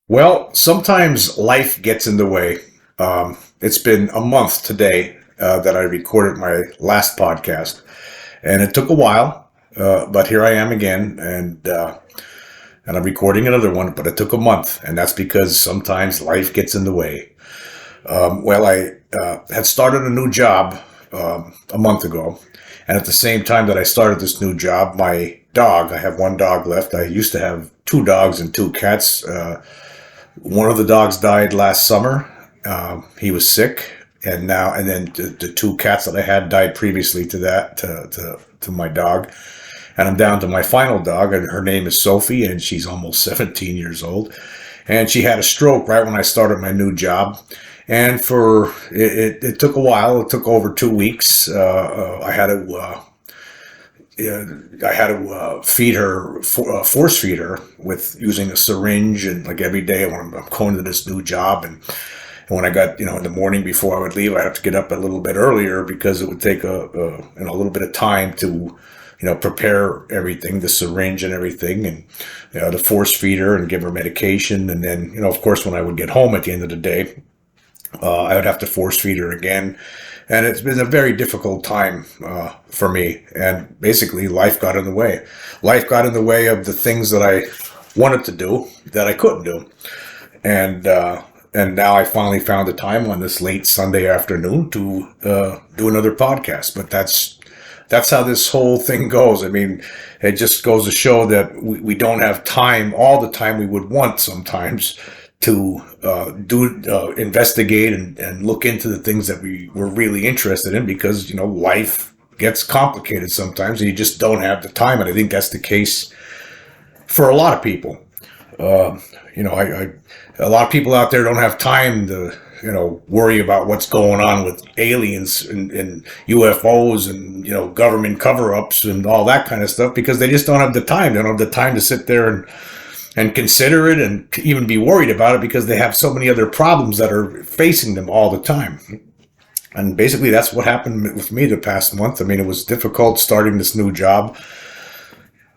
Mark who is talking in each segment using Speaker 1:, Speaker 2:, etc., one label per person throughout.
Speaker 1: Well, sometimes life gets in the way. It's been a month today that I recorded my last podcast, and it took a while, but here I am again, and I'm recording another one. But it took a month, and that's because sometimes life gets in the way. I had started a new job a month ago, and at the same time that I started this new job, my dog. I have one dog left. I used to have two dogs and two cats. One of the dogs died last summer. He was sick, and then the two cats that I had died previously to that, to my dog. And I'm down to my final dog, and her name is Sophie, and she's almost 17 years old. And she had a stroke right when I started my new job. And it took a while. It took over 2 weeks. I had to feed her, force feed her with using a syringe, and like every day when I'm going to this new job, and when I got, in the morning before I would leave, I have to get up a little bit earlier because it would take a little bit of time to, prepare everything, the syringe and everything, and to force feed her and give her medication, and then, of course, when I would get home at the end of the day, I would have to force feed her again. And it's been a very difficult time for me. And basically, life got in the way. Life got in the way of the things that I wanted to do that I couldn't do. And now I finally found the time on this late Sunday afternoon to do another podcast. But that's how this whole thing goes. I mean, it just goes to show that we don't have time, all the time we would want sometimes, to investigate and look into the things that we were really interested in, because life gets complicated sometimes and you just don't have the time. And I think that's the case for a lot of people. A lot of people out there don't have time to worry about what's going on with aliens and UFOs and government cover-ups and all that kind of stuff, because they just don't have the time. They don't have the time to sit there and consider it and even be worried about it, because they have so many other problems that are facing them all the time. And basically that's what happened with me the past month. I mean, it was difficult starting this new job.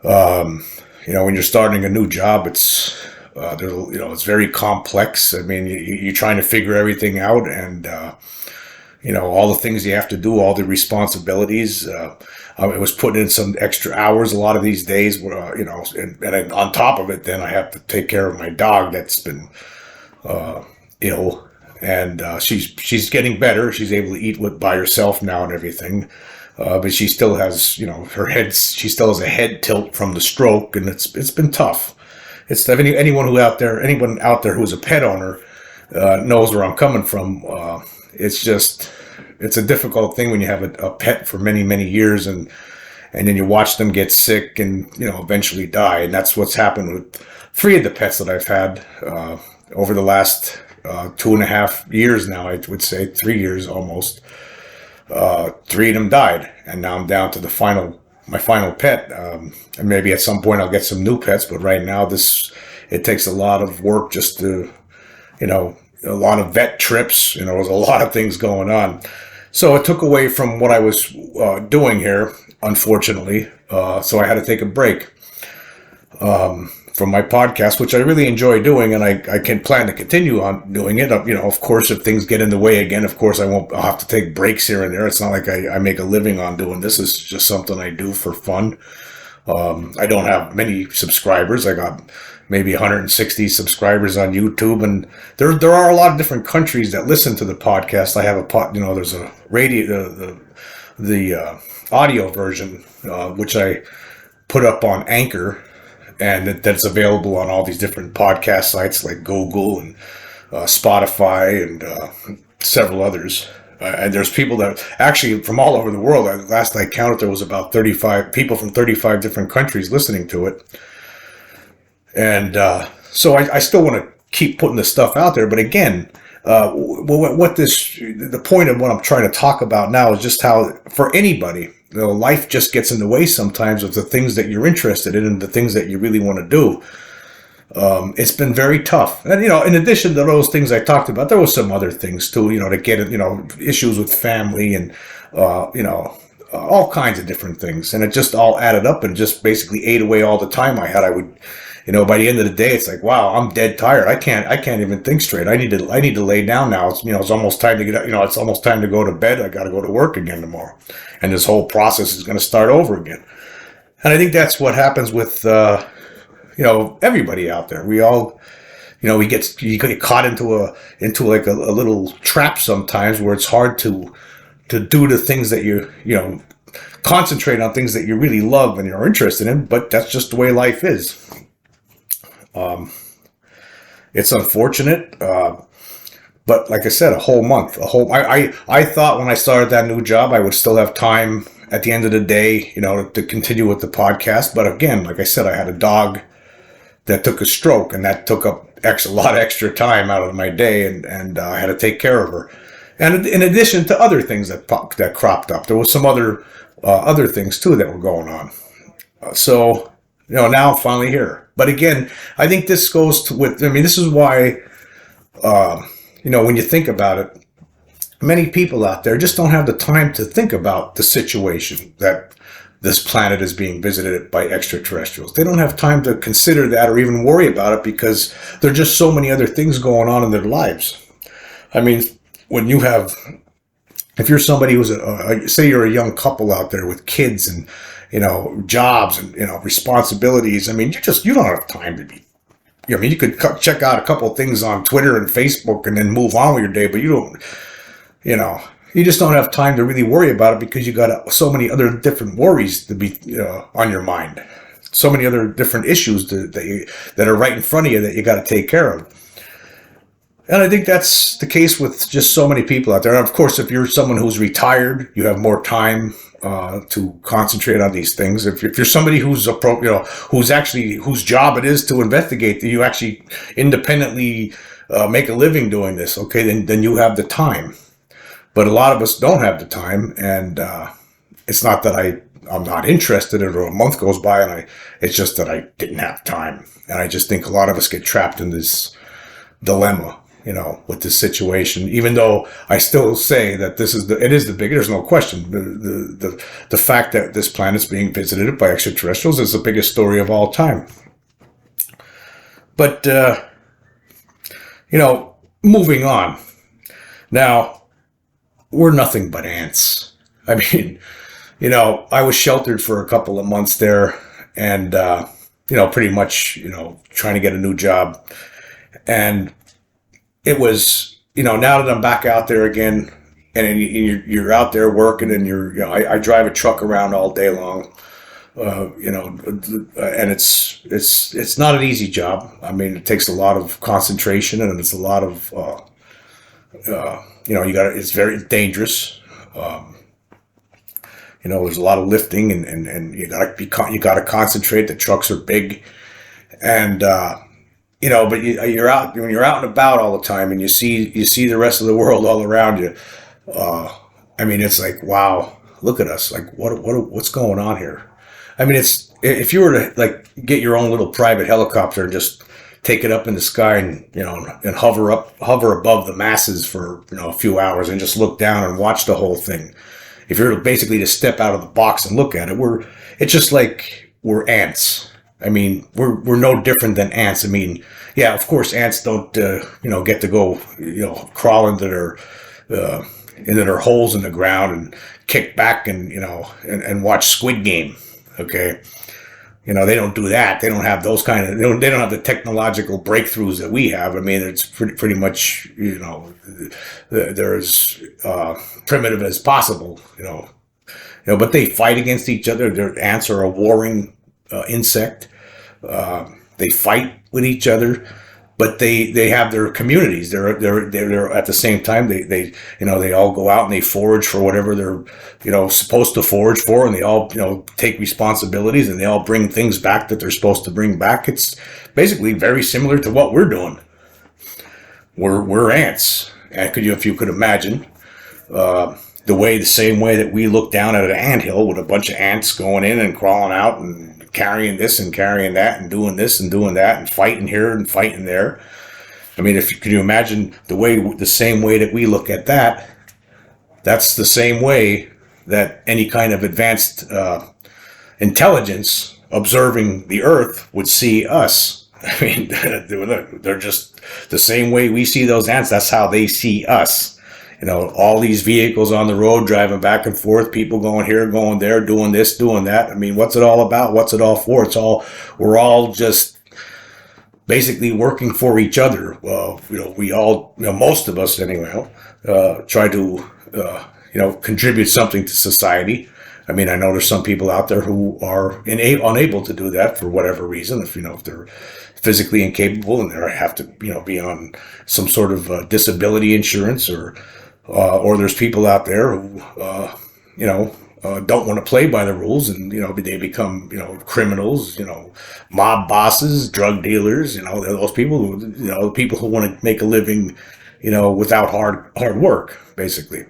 Speaker 1: When you're starting a new job, it's very complex. I mean, you're trying to figure everything out, and all the things you have to do, all the responsibilities. I was putting in some extra hours a lot of these days, and on top of it, then I have to take care of my dog that's been ill, and she's getting better. She's able to eat by herself now and everything, but she still has, she still has a head tilt from the stroke, and it's been tough. It's anyone out there who's a pet owner knows where I'm coming from. It's a difficult thing when you have a pet for many, many years, and then you watch them get sick and, eventually die. And that's what's happened with 3 of the pets that I've had over the last 2.5 years now, I would say 3 years almost. 3 of them died, and now I'm down to my final pet. And maybe at some point I'll get some new pets, but right now it takes a lot of work just to, a lot of vet trips, there's a lot of things going on. So it took away from what I was doing here, unfortunately. So I had to take a break from my podcast, which I really enjoy doing, and I can plan to continue on doing it. Of course, if things get in the way again, of course, I'll have to take breaks here and there. It's not like I make a living on doing this. It's just something I do for fun. I don't have many subscribers. I got maybe 160 subscribers on YouTube, and there are a lot of different countries that listen to the podcast. I have there's a radio, the audio version, which I put up on Anchor, and that's available on all these different podcast sites like Google and Spotify and several others. And there's people that actually from all over the world. Last I counted, there was about 35 people from 35 different countries listening to it. And so I still want to keep putting this stuff out there. But again, the point of what I'm trying to talk about now is just how, for anybody, life just gets in the way sometimes of the things that you're interested in and the things that you really want to do. It's been very tough. And, in addition to those things I talked about, there was some other things too, to get it, issues with family and, all kinds of different things. And it just all added up and just basically ate away all the time I had. I would, by the end of the day, it's like, wow, I'm dead tired. I can't even think straight. I need to lay down now. It's almost time to get, it's almost time to go to bed. I got to go to work again tomorrow. And this whole process is going to start over again. And I think that's what happens with, everybody out there. We all, you get caught into like a little trap sometimes where it's hard to do the things that you concentrate on things that you really love and you're interested in, but that's just the way life is. It's unfortunate, but like I said, a whole month, I thought when I started that new job, I would still have time at the end of the day, to continue with the podcast. But again, like I said, I had a dog that took a stroke, and that took up a lot of extra time out of my day, and I had to take care of her. And in addition to other things that cropped up, there was some other things too that were going on. So now I'm finally here. But again, I think this goes this is why, when you think about it, many people out there just don't have the time to think about the situation that this planet is being visited by extraterrestrials. They don't have time to consider that or even worry about it because there are just so many other things going on in their lives. I mean, if you're somebody who's say you're a young couple out there with kids and, jobs and, responsibilities. I mean, you don't have time to be, you could check out a couple of things on Twitter and Facebook and then move on with your day, but you don't, you just don't have time to really worry about it because you got so many other different worries to be on your mind. So many other different issues that are right in front of you that you got to take care of. And I think that's the case with just so many people out there. And of course, if you're someone who's retired, you have more time to concentrate on these things. If you're somebody whose job it is to investigate, that you actually independently make a living doing this, okay, then you have the time. But a lot of us don't have the time, and it's not that I'm not interested in it, or a month goes by and it's just that I didn't have time. And I just think a lot of us get trapped in this dilemma, with this situation, even though I still say that it is the big, there's no question. The fact that this planet is being visited by extraterrestrials is the biggest story of all time. But, moving on. Now, we're nothing but ants. I mean, I was sheltered for a couple of months there and, pretty much, trying to get a new job. And it was, now that I'm back out there again and you're out there working and I drive a truck around all day long, and it's not an easy job. I mean, it takes a lot of concentration and it's a lot of, it's very dangerous. There's a lot of lifting and you gotta concentrate. The trucks are big, and but you're out when you're out and about all the time, and you see the rest of the world all around you. It's like, wow, look at us! Like, what's going on here? I mean, it's if you were to get your own little private helicopter and just take it up in the sky and and hover above the masses for a few hours and just look down and watch the whole thing. If you're basically to step out of the box and look at it, it's just like we're ants. I mean, we're no different than ants. I mean, yeah, of course, ants don't get to go crawl into their holes in the ground and kick back and and watch Squid Game. Okay, they don't do that. They don't have those kind of. They don't have the technological breakthroughs that we have. I mean, it's pretty much they're as primitive as possible. But they fight against each other. Their ants are a warring insect. They fight with each other, but they have their communities. They're at the same time. They all go out and they forage for whatever they're supposed to forage for, and they all take responsibilities and they all bring things back that they're supposed to bring back. It's basically very similar to what we're doing. We're ants, and if you could imagine. the same way that we look down at an anthill with a bunch of ants going in and crawling out and carrying this and carrying that and doing this and doing that and fighting here and fighting there. I mean, can you imagine the same way that we look at that? That's the same way that any kind of advanced intelligence observing the Earth would see us. I mean, they're just the same way we see those ants. That's how they see us. You know, all these vehicles on the road driving back and forth, people going here, going there, doing this, doing that. I mean, what's it all about? What's it all for? We're all just basically working for each other. Well, we all, most of us anyway, try to, contribute something to society. I mean, I know there's some people out there who are unable to do that for whatever reason. If they're physically incapable and they have to, be on some sort of disability insurance, or there's people out there who, don't want to play by the rules, and they become criminals, mob bosses, drug dealers, those people who people who want to make a living, without hard work, basically.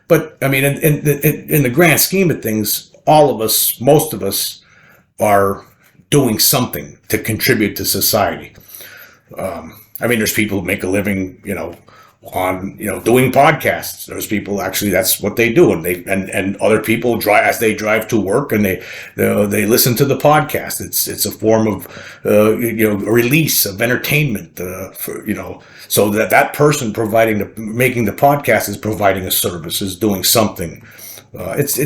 Speaker 1: But I mean, in the grand scheme of things, all of us, most of us, are doing something to contribute to society. I mean, there's people who make a living, on doing podcasts. There's people actually that's what they do, and other people as they drive to work, and they listen to the podcast. It's a form of a release of entertainment, so that person making the podcast is providing a service, is doing something. But it's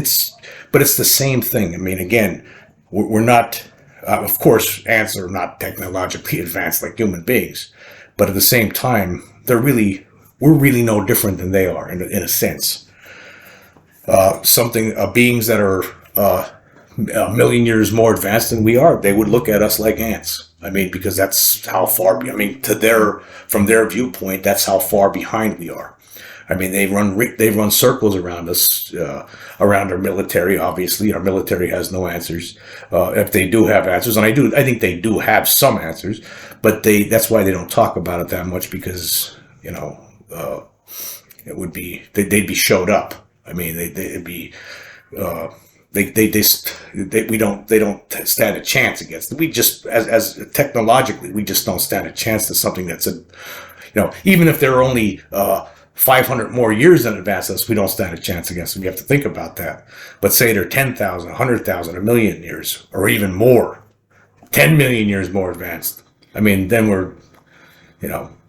Speaker 1: the same thing. I mean, again, we're not. Of course, ants are not technologically advanced like human beings, but at the same time, we're really no different than they are in a sense. Beings that are a million years more advanced than we are, they would look at us like ants. I mean, because that's how far. I mean, from their viewpoint, that's how far behind we are. I mean, they run circles around us, around our military. Obviously, our military has no answers. If they do have answers, and I think they do have some answers, but that's why they don't talk about it that much, because it would be they'd be showed up. I mean, they'd be they don't stand a chance against it. We just as technologically we just don't stand a chance to something that's even if they're only 500 more years in advance of us, we don't stand a chance against them. You have to think about that. But say they're 10,000, 100,000, a million years, or even more, 10 million years more advanced. I mean, then we're,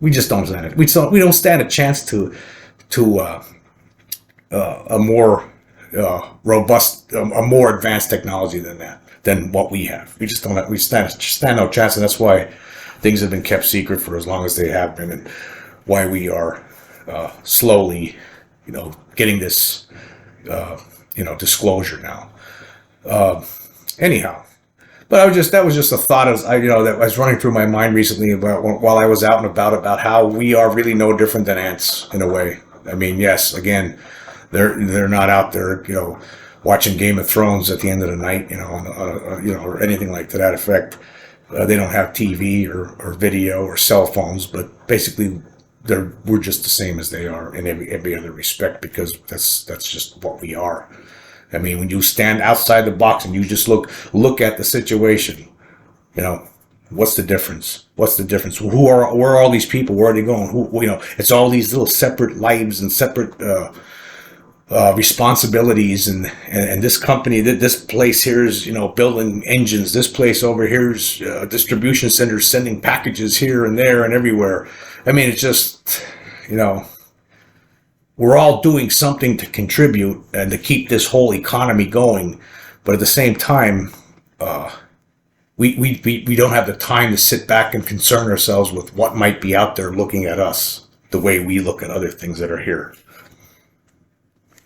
Speaker 1: we just don't stand it. We don't stand a chance to a more robust, a more advanced technology than what we have. We just don't. We stand no chance, and that's why things have been kept secret for as long as they have been, and why we are slowly, getting this, disclosure now. Anyhow, but that was just a thought that was running through my mind recently while I was out and about how we are really no different than ants in a way. I mean, yes, again, they're not out there, watching Game of Thrones at the end of the night, or anything like to that effect. They don't have TV or video or cell phones, but basically we're just the same as they are in every other respect, because that's just what we are. I mean, when you stand outside the box and you just look at the situation, what's the difference? What's the difference? Where are all these people? Where are they going? It's all these little separate lives and separate responsibilities, and this company, this place here is building engines. This place over here is distribution centers sending packages here and there and everywhere. I mean, it's just we're all doing something to contribute and to keep this whole economy going, but at the same time, we don't have the time to sit back and concern ourselves with what might be out there looking at us the way we look at other things that are here.